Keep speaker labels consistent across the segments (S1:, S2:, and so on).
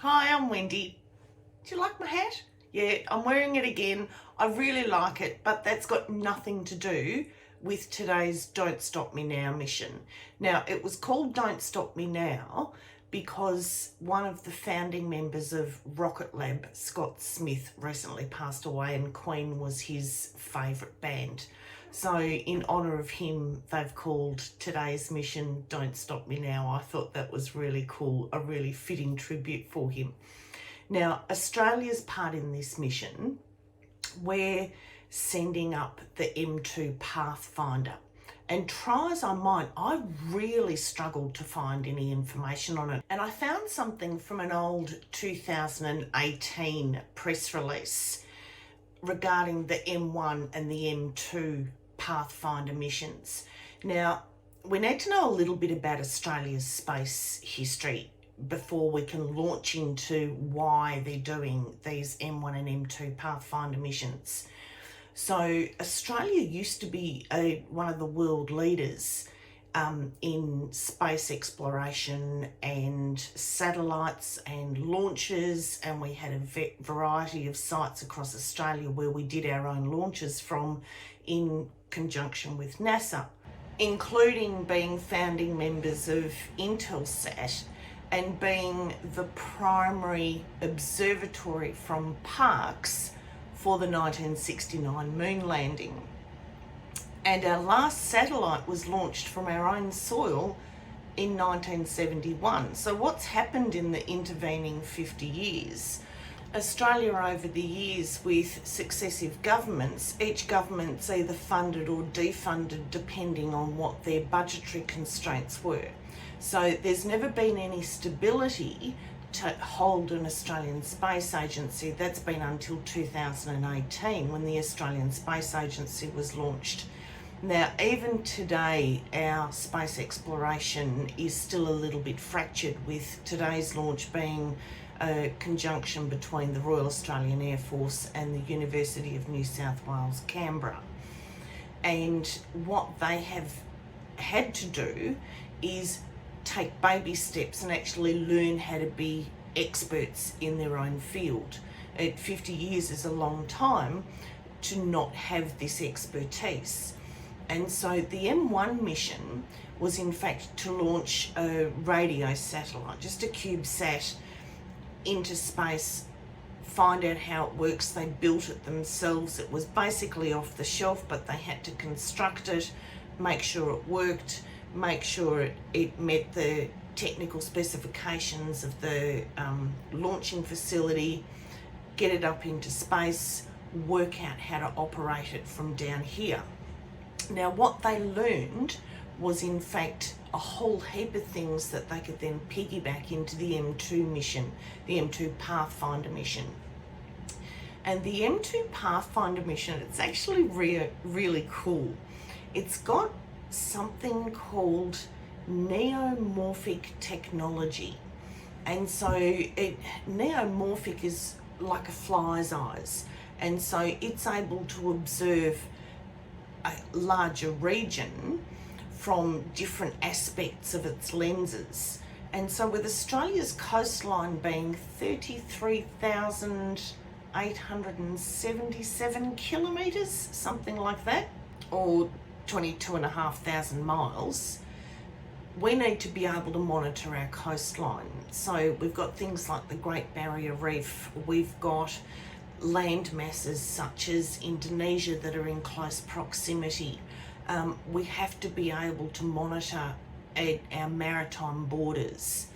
S1: Hi, I'm Wendy. Do you like my hat? Yeah, I'm wearing it again. I really like it, but that's got nothing to do with today's Don't Stop Me Now mission. Now, it was called Don't Stop Me Now because one of the founding members of Rocket Lab, Scott Smith, recently passed away, and Queen was his favourite band. So in honour of him, they've called today's mission Don't Stop Me Now. I thought that was really cool, a really fitting tribute for him. Now, Australia's part in this mission, we're sending up the M2 Pathfinder. And try as I might, I really struggled to find any information on it. And I found something from an old 2018 press release regarding the M1 and the M2 Pathfinder missions. Now, we need to know a little bit about Australia's space history before we can launch into why they're doing these M1 and M2 Pathfinder missions. So Australia used to be one of the world leaders in space exploration and satellites and launches, and we had a variety of sites across Australia where we did our own launches from in conjunction with NASA, including being founding members of Intelsat and being the primary observatory from Parkes for the 1969 moon landing. And our last satellite was launched from our own soil in 1971. So what's happened in the intervening 50 years? Australia over the years, with successive governments, each government's either funded or defunded depending on what their budgetary constraints were. So there's never been any stability to hold an Australian Space Agency. That's been until 2018 when the Australian Space Agency was launched. Now, even today, our space exploration is still a little bit fractured, with today's launch being a conjunction between the Royal Australian Air Force and the University of New South Wales, Canberra. And what they have had to do is take baby steps and actually learn how to be experts in their own field. 50 years is a long time to not have this expertise. And so the M1 mission was in fact to launch a radio satellite, just a CubeSat, into space, find out how it works. They built it themselves. It was basically off the shelf, but they had to construct it, make sure it worked, make sure it met the technical specifications of the launching facility, get it up into space, work out how to operate it from down here. Now, what they learned was in fact a whole heap of things that they could then piggyback into the M2 mission, the M2 Pathfinder mission. And the M2 Pathfinder mission, it's actually really cool. It's got something called neomorphic technology. And so neomorphic is like a fly's eyes. And so it's able to observe a larger region from different aspects of its lenses. And so with Australia's coastline being 33,877 kilometres, something like that, or 22,500 miles, we need to be able to monitor our coastline. So we've got things like the Great Barrier Reef, we've got land masses such as Indonesia that are in close proximity. We have to be able to monitor our maritime borders.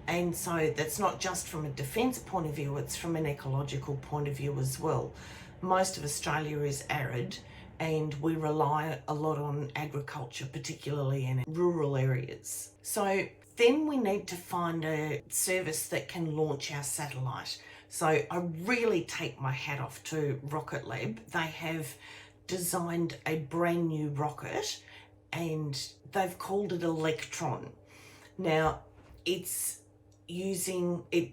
S1: And so that's not just from a defence point of view, it's from an ecological point of view as well. Most of Australia is arid, and we rely a lot on agriculture, particularly in rural areas. So then we need to find a service that can launch our satellite. So I really take my hat off to Rocket Lab. They have designed a brand new rocket and they've called it Electron. Now, it's a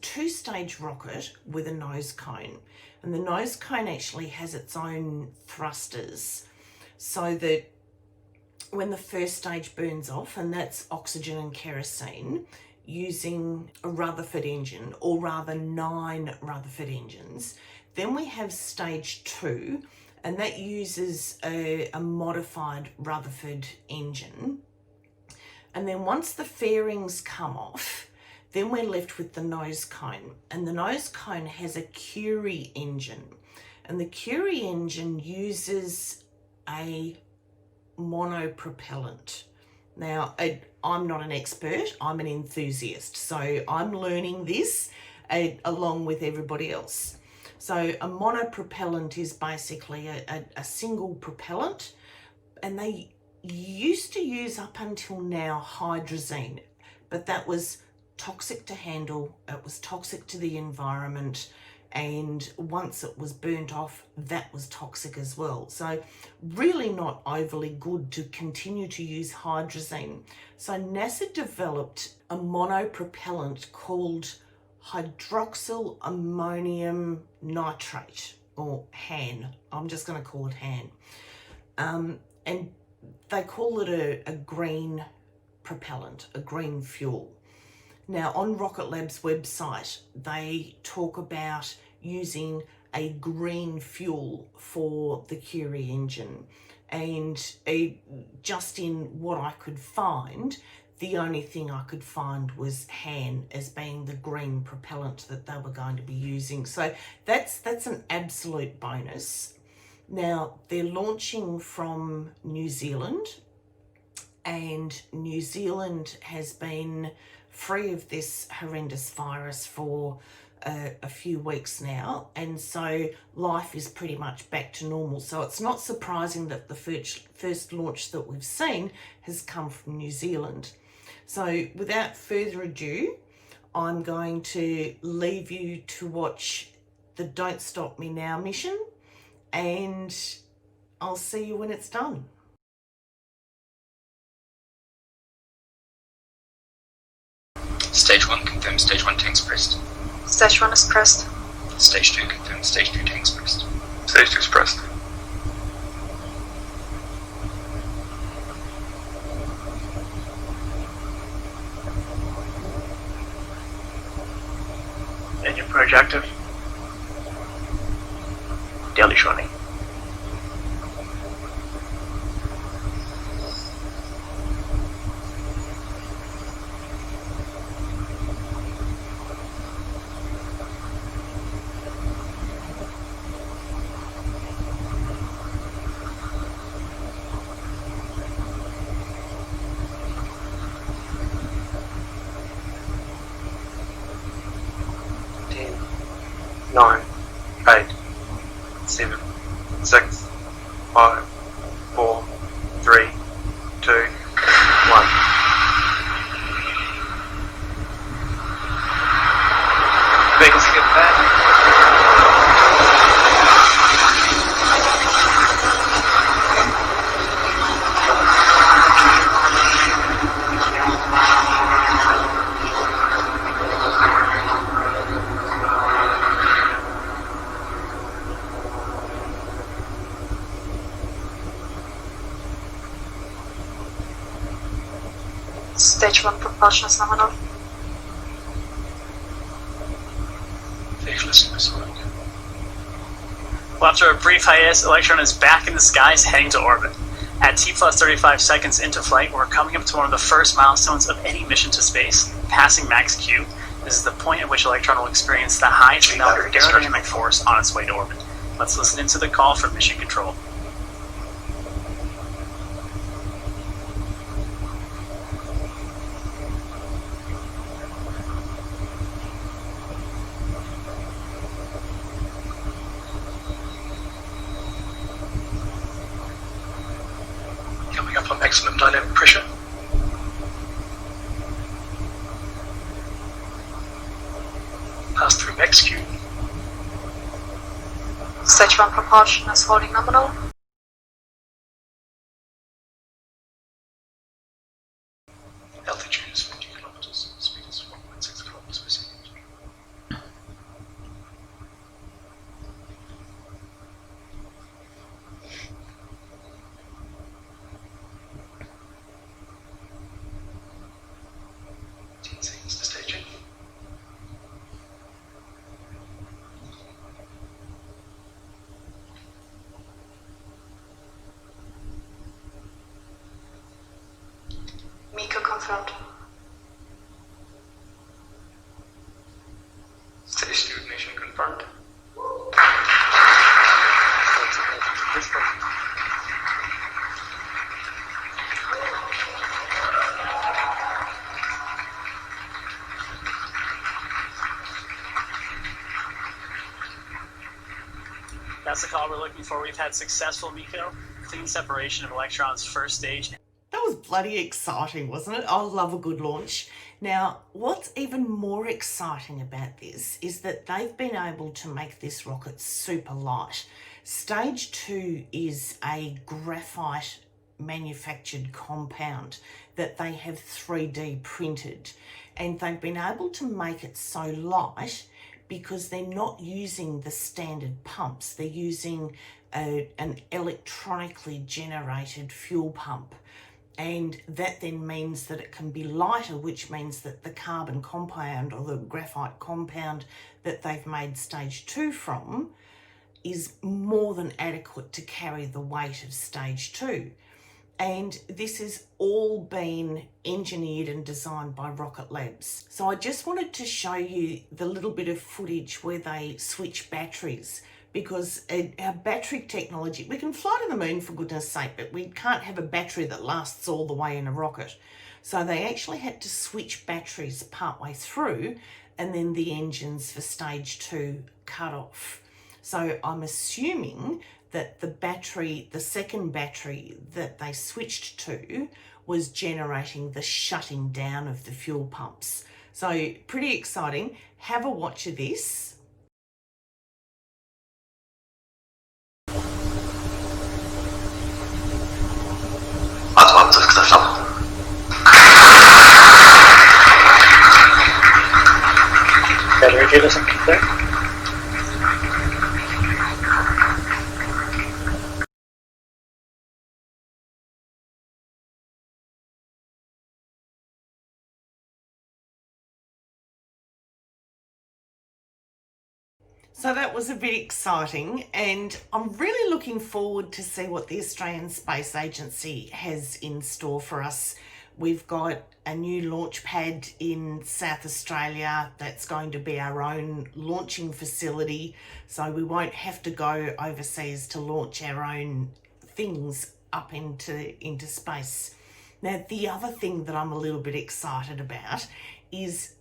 S1: two-stage rocket with a nose cone. And the nose cone actually has its own thrusters, so that when the first stage burns off, and that's oxygen and kerosene, using a Rutherford engine, or rather 9 Rutherford engines. Then we have stage 2, and that uses a modified Rutherford engine. And then once the fairings come off, then we're left with the nose cone. And the nose cone has a Curie engine. And the Curie engine uses a monopropellant. Now, I'm not an expert, I'm an enthusiast. So I'm learning this along with everybody else. So a monopropellant is basically a single propellant, and they used to use up until now hydrazine, but that was toxic to handle, it was toxic to the environment, and once it was burnt off, that was toxic as well. So really not overly good to continue to use hydrazine. So NASA developed a monopropellant called hydroxyl ammonium nitrate, or HAN. I'm just going to call it HAN. And they call it a green propellant, a green fuel. Now, on Rocket Lab's website, they talk about using a green fuel for the Curie engine. And just in what I could find, the only thing I could find was HAN as being the green propellant that they were going to be using. So that's an absolute bonus. Now, they're launching from New Zealand, and New Zealand has been free of this horrendous virus for a few weeks now, and so life is pretty much back to normal. So it's not surprising that the first launch that we've seen has come from New Zealand. So without further ado, I'm going to leave you to watch the Don't Stop Me Now mission, and I'll see you when it's done.
S2: Stage 1, confirm stage 1 tanks pressed.
S3: Stage 1 is pressed.
S2: Stage 2, confirm stage 2 tanks pressed.
S4: Stage 2 is pressed.
S5: Engine purge active. Daily shortening.
S4: Nine, 8, 7, 6, 5, 4, 3, 2, 1. Vehicles get back.
S3: Stage 1 propulsion is nominal.
S2: Vehicle is supersonic.
S5: Well, after a brief hiatus, Electron is back in the skies heading to orbit. At T plus 35 seconds into flight, we're coming up to one of the first milestones of any mission to space, passing max Q. This is the point at which Electron will experience the highest amount of aerodynamic force on its way to orbit. Let's listen into the call from Mission Control.
S2: Coming up on maximum dynamic pressure. Pass through max Q.
S3: Stage 1 propulsion is holding nominal.
S2: Altitude is 50 kilometers. Speed is 1.6 kilometers per second. Seconds to
S3: confirmed.
S2: Stage 2 ignition confirmed.
S5: That's the call we're looking for. We've had successful MECO, clean separation of Electron's first stage.
S1: That was bloody exciting, wasn't it? I love a good launch. Now, what's even more exciting about this is that they've been able to make this rocket super light. Stage 2 is a graphite manufactured compound that they have 3D printed, and they've been able to make it so light because they're not using the standard pumps. They're using an electronically generated fuel pump. And that then means that it can be lighter, which means that the carbon compound or the graphite compound that they've made stage 2 from is more than adequate to carry the weight of stage 2. And this has all been engineered and designed by Rocket Labs. So I just wanted to show you the little bit of footage where they switch batteries, because our battery technology, we can fly to the moon for goodness sake, but we can't have a battery that lasts all the way in a rocket. So they actually had to switch batteries partway through, and then the engines for stage 2 cut off. So I'm assuming that the second battery that they switched to was generating the shutting down of the fuel pumps. So pretty exciting. Have a watch of this.
S5: Battery data something there?
S1: So that was a bit exciting, and I'm really looking forward to see what the Australian Space Agency has in store for us. We've got a new launch pad in South Australia that's going to be our own launching facility, so we won't have to go overseas to launch our own things up into space. Now, the other thing that I'm a little bit excited about is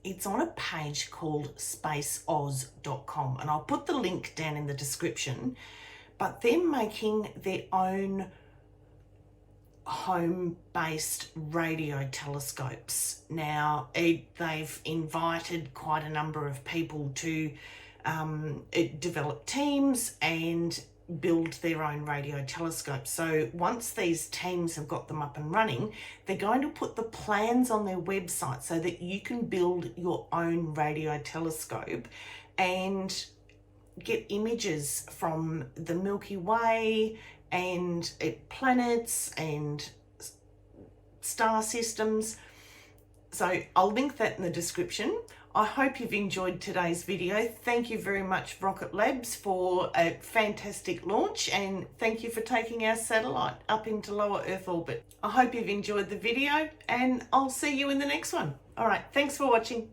S1: it's on a page called spaceoz.com, and I'll put the link down in the description, but they're making their own home-based radio telescopes. Now, they've invited quite a number of people to develop teams and build their own radio telescopes. So once these teams have got them up and running, they're going to put the plans on their website so that you can build your own radio telescope and get images from the Milky Way and planets and star systems. So I'll link that in the description. I hope you've enjoyed today's video. Thank you very much, Rocket Labs, for a fantastic launch, and thank you for taking our satellite up into lower Earth orbit. I hope you've enjoyed the video, and I'll see you in the next one. All right, thanks for watching.